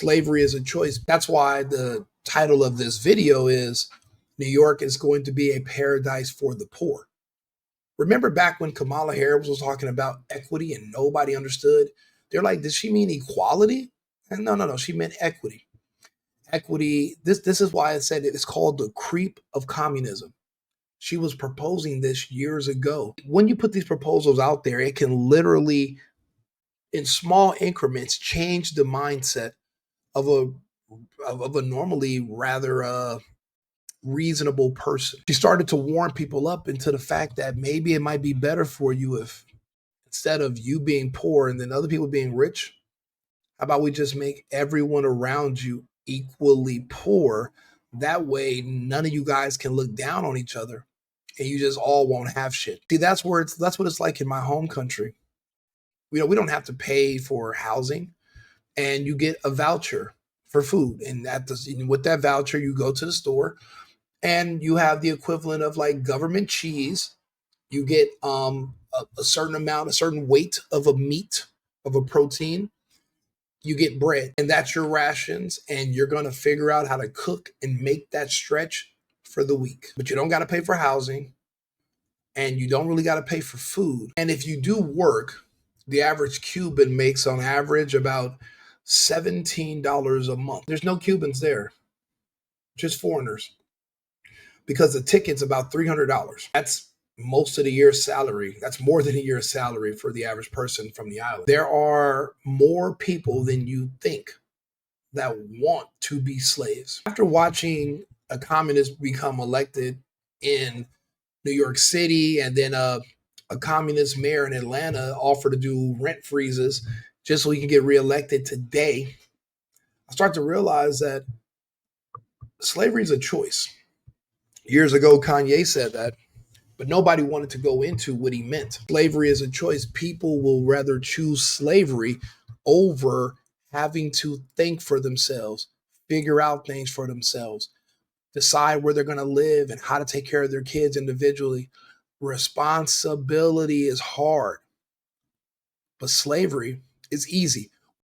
Slavery is a choice. That's why the title of this video is New York is going to be a paradise for the poor. Remember back when Kamala Harris was talking about equity and nobody understood? They're like, did she mean equality? And no. She meant equity. Equity. This is why I said it's called the creep of communism. She was proposing this years ago. When you put these proposals out there, it can literally, in small increments, change the mindset of a normally rather reasonable person. She started to warn people up into the fact that maybe it might be better for you if instead of you being poor and then other people being rich, how about we just make everyone around you equally poor? That way, none of you guys can look down on each other and you just all won't have shit. See, that's what it's like in my home country. We don't have to pay for housing, and you get a voucher for food. And with that voucher, you go to the store and you have the equivalent of like government cheese. You get a certain amount, a certain weight of a meat, of a protein. You get bread, and that's your rations. And you're going to figure out how to cook and make that stretch for the week. But you don't got to pay for housing, and you don't really got to pay for food. And if you do work, the average Cuban makes on average about $17 a month. There's no Cubans there, just foreigners, because the ticket's about $300. That's most of the year's salary. That's more than a year's salary for the average person from the island. There are more people than you think that want to be slaves. After watching a communist become elected in New York City, and then a communist mayor in Atlanta offer to do rent freezes just so he can get reelected today, I start to realize that slavery is a choice. Years ago, Kanye said that, but nobody wanted to go into what he meant. Slavery is a choice. People will rather choose slavery over having to think for themselves, figure out things for themselves, decide where they're going to live and how to take care of their kids individually. Responsibility is hard, but slavery is easy.